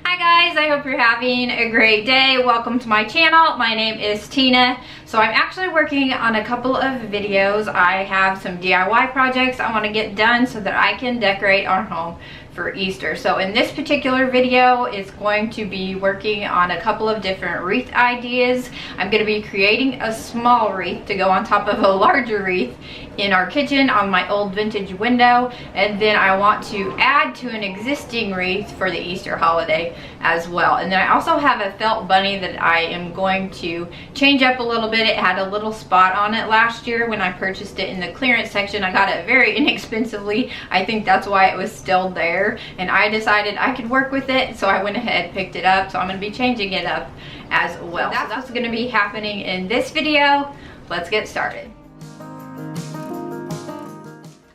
Hi guys, I hope you're having a great day. Welcome to my channel. My name is Tina. So I'm actually working on a couple of videos. I have some DIY projects I want to get done so that I can decorate our home for Easter. So in this particular video, it's going to be working on a couple of different wreath ideas. I'm going to be creating a small wreath to go on top of a larger wreath in our kitchen on my old vintage window, and then I want to add to an existing wreath for the Easter holiday as well. And then I also have a felt bunny that I am going to change up a little bit. It had a little spot on it last year when I purchased it in the clearance section. I got it very inexpensively. I think that's why it was still there, and I decided I could work with it, so I went ahead and picked it up. So I'm going to be changing it up as well. So that's what's going to be happening in this video. Let's get started.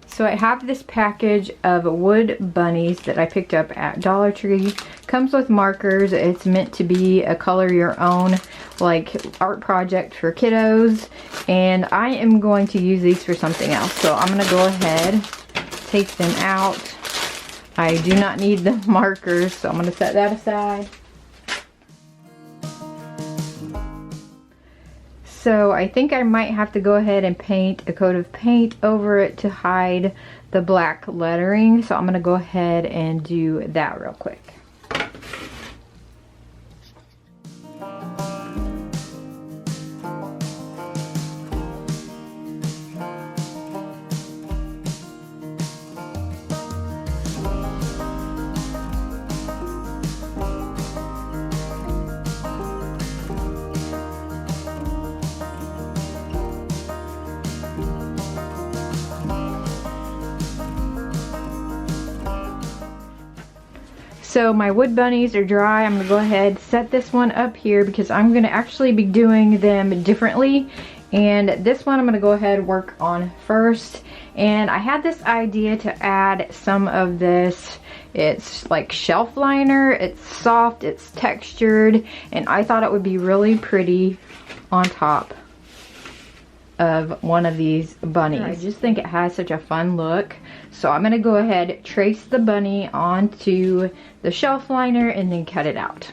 So I have this package of wood bunnies that I picked up at Dollar Tree. Comes with markers. It's meant to be a color your own, like, art project for kiddos, and I am going to use these for something else. So I'm going to go ahead, take them out. I do not need the markers, so I'm going to set that aside. So I think I might have to go ahead and paint a coat of paint over it to hide the black lettering. So I'm going to go ahead and do that real quick. So my wood bunnies are dry. I'm going to go ahead, set this one up here because I'm going to actually be doing them differently. And this one I'm going to go ahead and work on first. And I had this idea to add some of this. It's like shelf liner. It's soft, it's textured, and I thought it would be really pretty on top of one of these bunnies. I just think it has such a fun look. So I'm going to go ahead, trace the bunny onto the shelf liner, and then cut it out.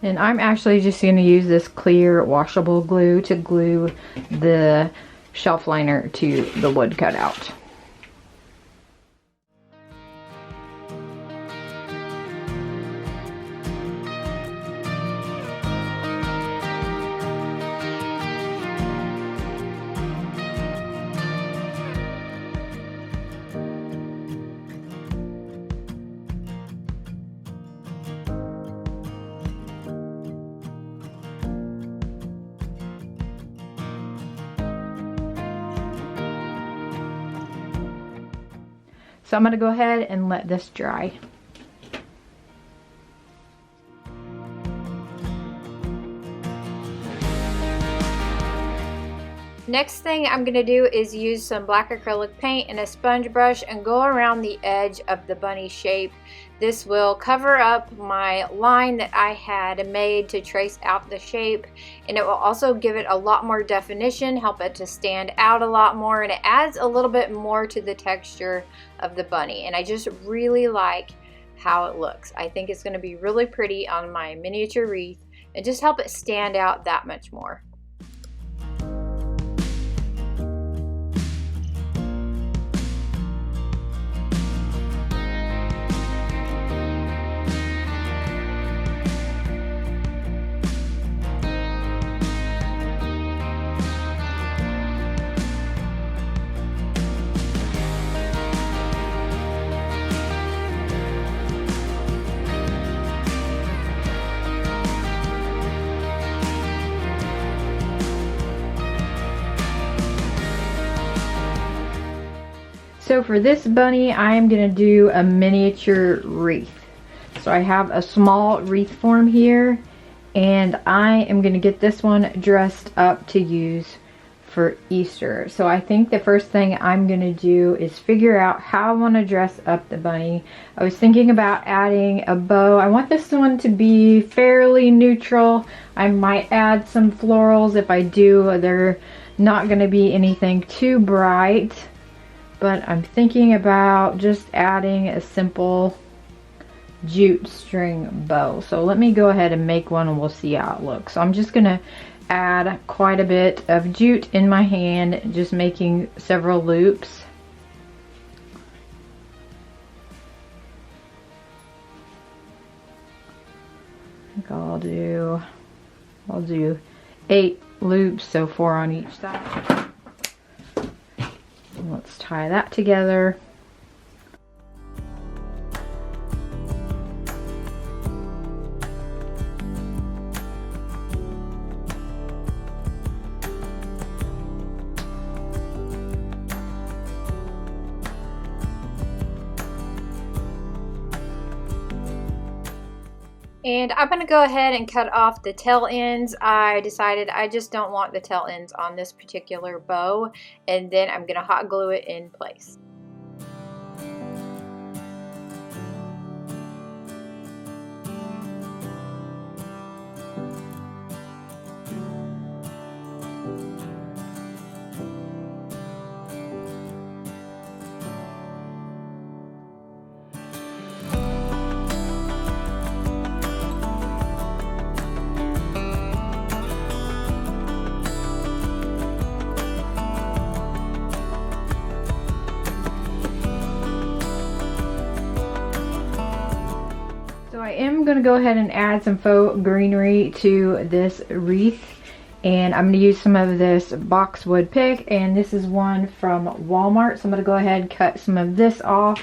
And I'm actually just going to use this clear washable glue to glue the shelf liner to the wood cutout. So I'm going to go ahead and let this dry. Next thing I'm going to do is use some black acrylic paint and a sponge brush and go around the edge of the bunny shape. This will cover up my line that I had made to trace out the shape, and it will also give it a lot more definition, help it to stand out a lot more, and it adds a little bit more to the texture of the bunny. And I just really like how it looks. I think it's going to be really pretty on my miniature wreath and just help it stand out that much more. So for this bunny, I am going to do a miniature wreath. So I have a small wreath form here, and I am going to get this one dressed up to use for Easter. So I think the first thing I'm going to do is figure out how I want to dress up the bunny. I was thinking about adding a bow. I want this one to be fairly neutral. I might add some florals. If I do, they're not going to be anything too bright. But I'm thinking about just adding a simple jute string bow. So let me go ahead and make one and we'll see how it looks. So I'm just going to add quite a bit of jute in my hand, just making several loops. I think I'll do 8 loops, so 4 on each side. And let's tie that together. And I'm going to go ahead and cut off the tail ends. I decided I just don't want the tail ends on this particular bow. And then I'm going to hot glue it in place. I am going to go ahead and add some faux greenery to this wreath, and I'm going to use some of this boxwood pick, and this is one from Walmart, so I'm going to go ahead and cut some of this off.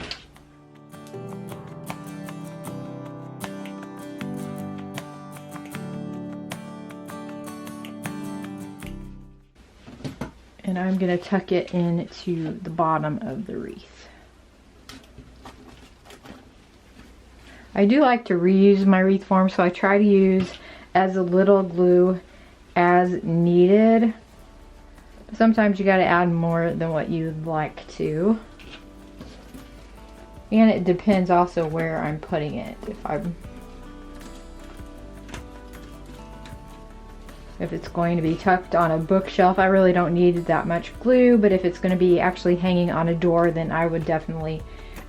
And I'm going to tuck it into the bottom of the wreath. I do like to reuse my wreath form, so I try to use as little glue as needed. Sometimes you got to add more than what you'd like to. And it depends also where I'm putting it. If it's going to be tucked on a bookshelf, I really don't need that much glue, but if it's going to be actually hanging on a door, then I would definitely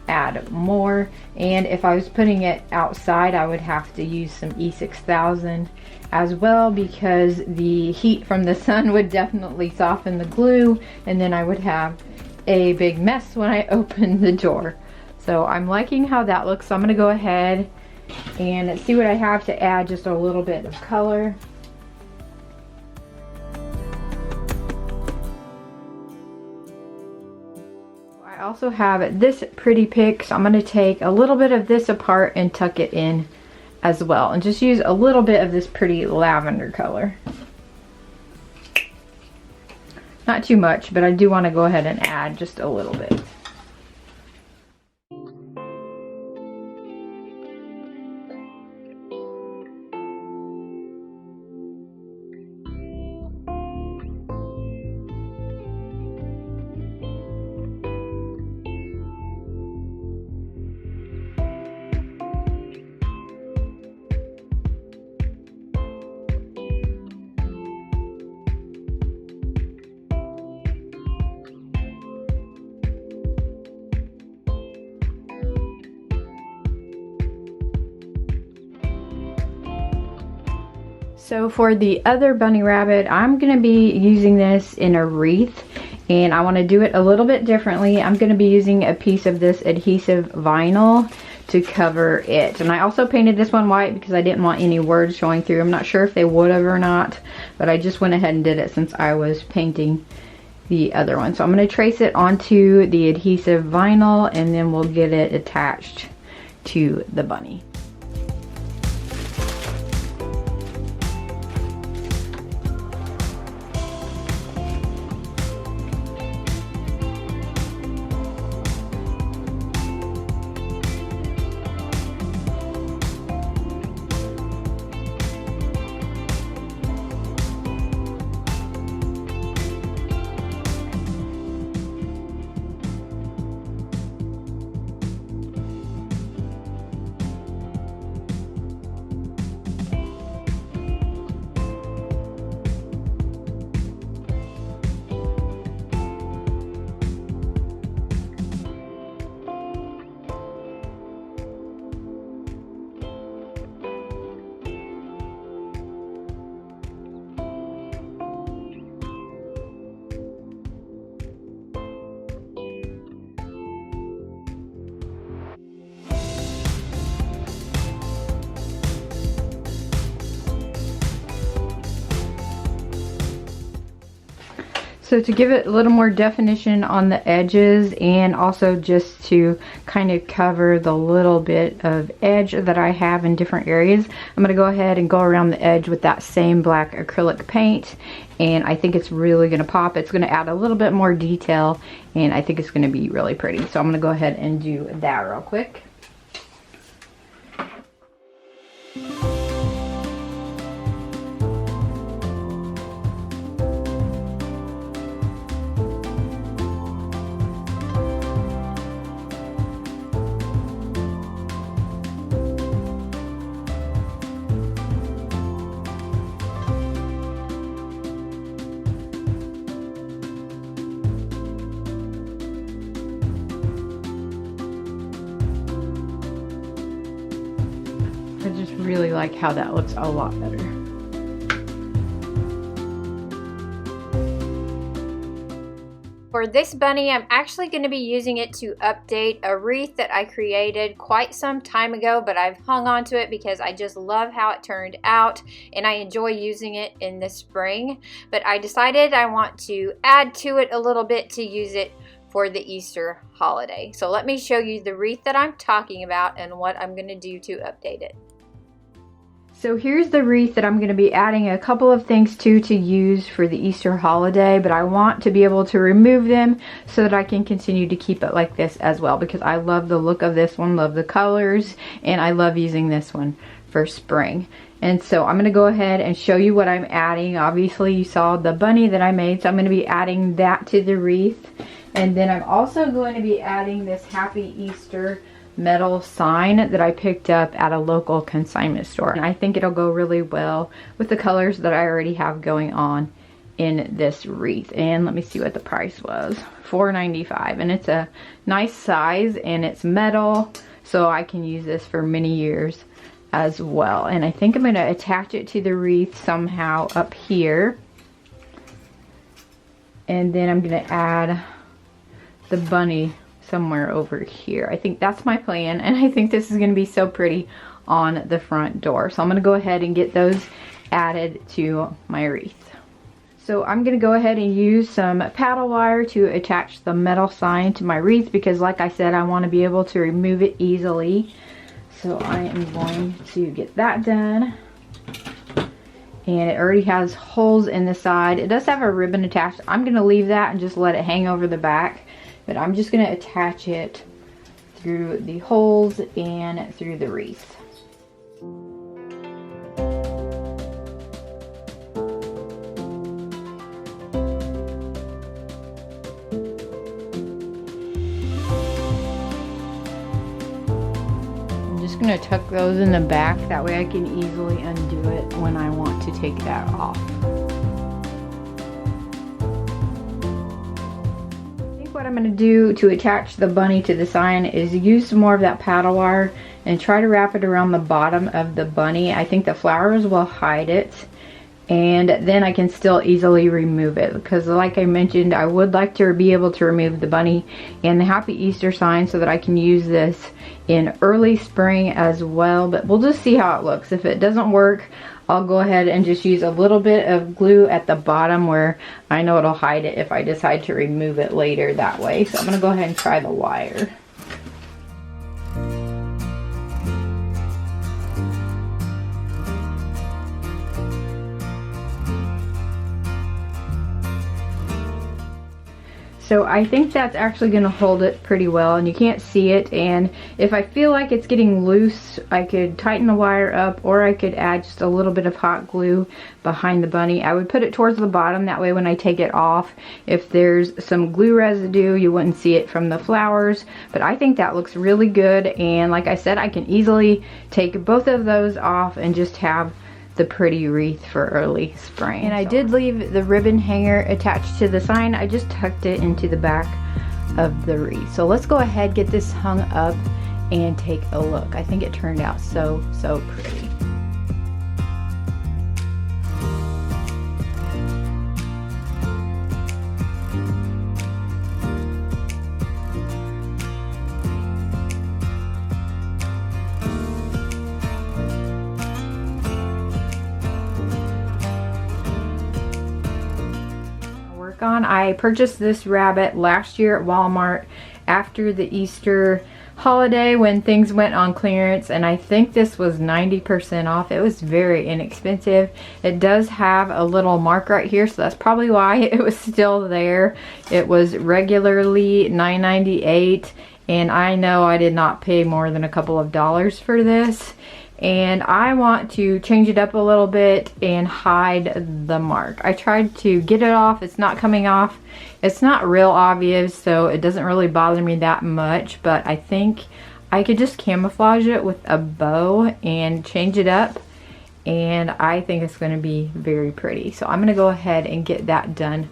add more. And if I was putting it outside, I would have to use some E6000 as well, because the heat from the sun would definitely soften the glue, and then I would have a big mess when I open the door. So I'm liking how that looks, so I'm going to go ahead and see what I have to add just a little bit of color. I also have this pretty pick, so I'm going to take a little bit of this apart and tuck it in as well, and just use a little bit of this pretty lavender color. Not too much, but I do want to go ahead and add just a little bit. So for the other bunny rabbit, I'm going to be using this in a wreath, and I want to do it a little bit differently. I'm going to be using a piece of this adhesive vinyl to cover it. And I also painted this one white because I didn't want any words showing through. I'm not sure if they would have or not, but I just went ahead and did it since I was painting the other one. So I'm going to trace it onto the adhesive vinyl, and then we'll get it attached to the bunny. So to give it a little more definition on the edges, and also just to kind of cover the little bit of edge that I have in different areas, I'm going to go ahead and go around the edge with that same black acrylic paint, and I think it's really going to pop. It's going to add a little bit more detail, and I think it's going to be really pretty. So I'm going to go ahead and do that real quick. I just really like how that looks a lot better. For this bunny, I'm actually going to be using it to update a wreath that I created quite some time ago, but I've hung on to it because I just love how it turned out and I enjoy using it in the spring. But I decided I want to add to it a little bit to use it for the Easter holiday. So let me show you the wreath that I'm talking about and what I'm going to do to update it. So here's the wreath that I'm going to be adding a couple of things to use for the Easter holiday, but I want to be able to remove them so that I can continue to keep it like this as well, because I love the look of this one, love the colors, and I love using this one for spring. And so I'm going to go ahead and show you what I'm adding. Obviously you saw the bunny that I made, so I'm going to be adding that to the wreath. And then I'm also going to be adding this Happy Easter metal sign that I picked up at a local consignment store, and I think it'll go really well with the colors that I already have going on in this wreath. And let me see what the price was. $4.95, and it's a nice size and it's metal, so I can use this for many years as well. And I think I'm going to attach it to the wreath somehow up here, and then I'm going to add the bunny somewhere over here. I think that's my plan, and I think this is going to be so pretty on the front door. So I'm going to go ahead and get those added to my wreath. So I'm going to go ahead and use some paddle wire to attach the metal sign to my wreath, because like I said, I want to be able to remove it easily. So I am going to get that done. And it already has holes in the side. It does have a ribbon attached. I'm going to leave that and just let it hang over the back. But I'm just going to attach it through the holes and through the wreath. I'm just going to tuck those in the back. That way I can easily undo it when I want to take that off. What I'm going to do to attach the bunny to the sign is use some more of that paddle wire and try to wrap it around the bottom of the bunny. I think the flowers will hide it, and then I can still easily remove it, because like I mentioned, I would like to be able to remove the bunny and the Happy Easter sign so that I can use this in early spring as well. But we'll just see how it looks. If it doesn't work, I'll go ahead and just use a little bit of glue at the bottom where I know it'll hide it if I decide to remove it later that way. So I'm going to go ahead and try the wire. So I think that's actually going to hold it pretty well, and you can't see it. And if I feel like it's getting loose, I could tighten the wire up, or I could add just a little bit of hot glue behind the bunny. I would put it towards the bottom, that way when I take it off, if there's some glue residue, you wouldn't see it from the flowers. But I think that looks really good, and like I said, I can easily take both of those off and just have the pretty wreath for early spring. And I did leave the ribbon hanger attached to the sign. I just tucked it into the back of the wreath. So let's go ahead, get this hung up and take a look. I think it turned out so pretty. work on. I purchased this rabbit last year at Walmart after the Easter holiday when things went on clearance, and I think this was 90% off. It was very inexpensive. It does have a little mark right here, so that's probably why it was still there. It was regularly $9.98, and I know I did not pay more than a couple of dollars for this. And I want to change it up a little bit and hide the mark. I tried to get it off. It's not coming off. It's not real obvious, so it doesn't really bother me that much, but I think I could just camouflage it with a bow and change it up, and I think it's going to be very pretty. So I'm going to go ahead and get that done.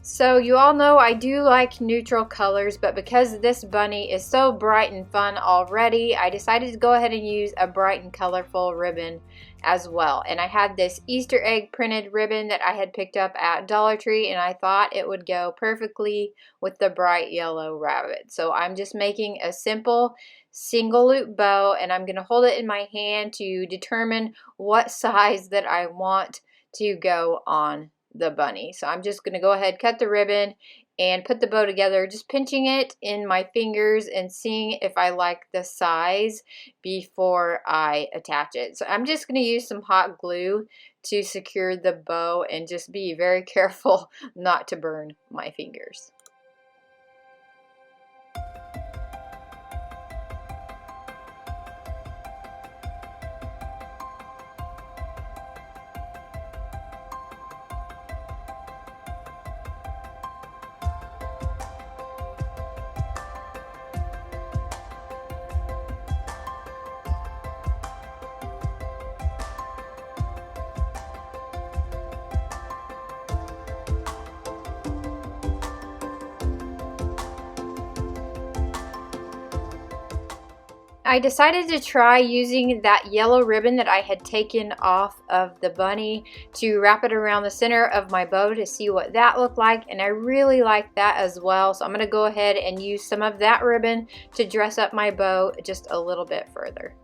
So you all know I do like neutral colors, but because this bunny is so bright and fun already, I decided to go ahead and use a bright and colorful ribbon as well. And I had this Easter egg printed ribbon that I had picked up at Dollar Tree, and I thought it would go perfectly with the bright yellow rabbit. So I'm just making a simple single loop bow, and I'm going to hold it in my hand to determine what size that I want to go on the bunny. So I'm just going to go ahead, cut the ribbon, and put the bow together, just pinching it in my fingers and seeing if I like the size before I attach it. So I'm just going to use some hot glue to secure the bow and just be very careful not to burn my fingers. I decided to try using that yellow ribbon that I had taken off of the bunny to wrap it around the center of my bow to see what that looked like, and I really like that as well. So I'm going to go ahead and use some of that ribbon to dress up my bow just a little bit further.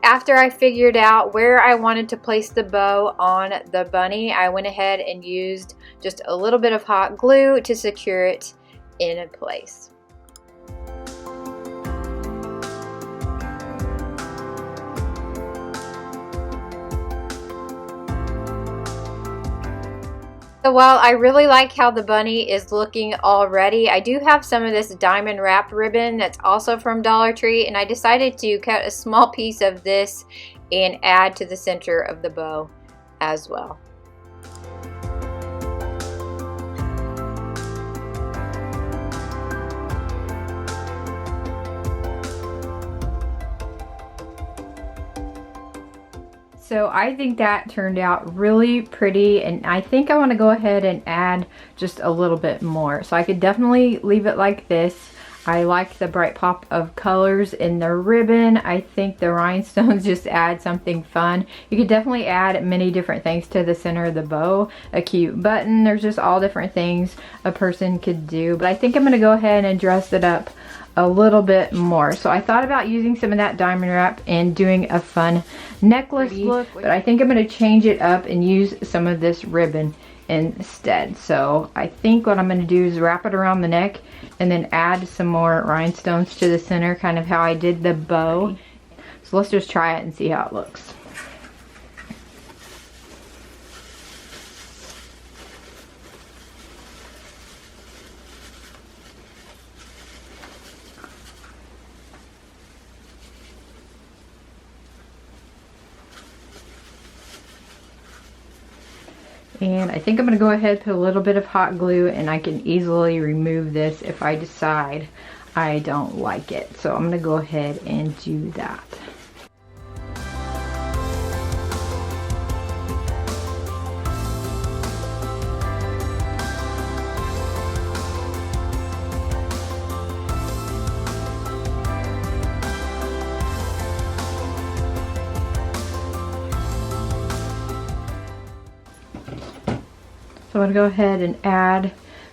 After I figured out where I wanted to place the bow on the bunny, I went ahead and used just a little bit of hot glue to secure it in place. So while I really like how the bunny is looking already, I do have some of this diamond wrapped ribbon that's also from Dollar Tree, and I decided to cut a small piece of this and add to the center of the bow as well. So I think that turned out really pretty, and I think I want to go ahead and add just a little bit more. So I could definitely leave it like this. I like the bright pop of colors in the ribbon. I think the rhinestones just add something fun. You could definitely add many different things to the center of the bow. A cute button. There's just all different things a person could do. But I think I'm going to go ahead and dress it up a little bit more. So I thought about using some of that diamond wrap and doing a fun necklace look, but I think I'm going to change it up and use some of this ribbon instead. So I think what I'm going to do is wrap it around the neck and then add some more rhinestones to the center, kind of how I did the bow. So let's just try it and see how it looks. And I think I'm going to go ahead and put a little bit of hot glue, and I can easily remove this if I decide I don't like it. So I'm gonna go ahead and do that. So I'm going to go ahead and add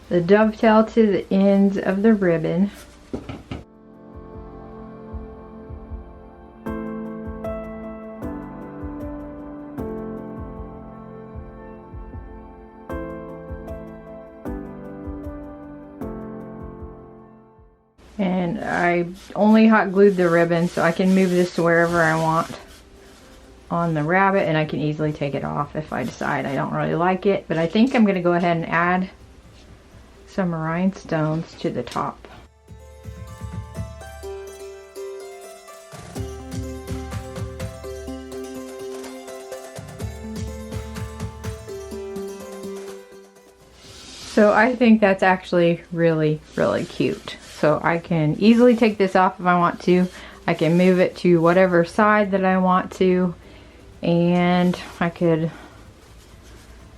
the dovetail to the ends of the ribbon. And I only hot glued the ribbon so I can move this to wherever I want on the rabbit, and I can easily take it off if I decide I don't really like it. But I think I'm going to go ahead and add some rhinestones to the top. So I think that's actually really, really cute. So I can easily take this off if I want to. I can move it to whatever side that I want to. And I could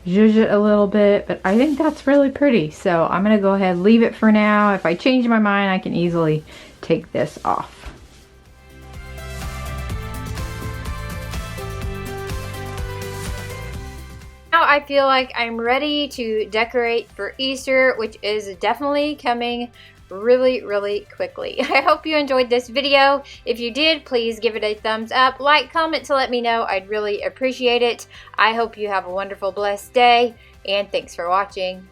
zhuzh it a little bit, but I think that's really pretty. So I'm going to go ahead and leave it for now. If I change my mind, I can easily take this off. Now I feel like I'm ready to decorate for Easter, which is definitely coming really, really quickly. I hope you enjoyed this video. If you did, please give it a thumbs up, like, comment to let me know. I'd really appreciate it. I hope you have a wonderful, blessed day, and thanks for watching.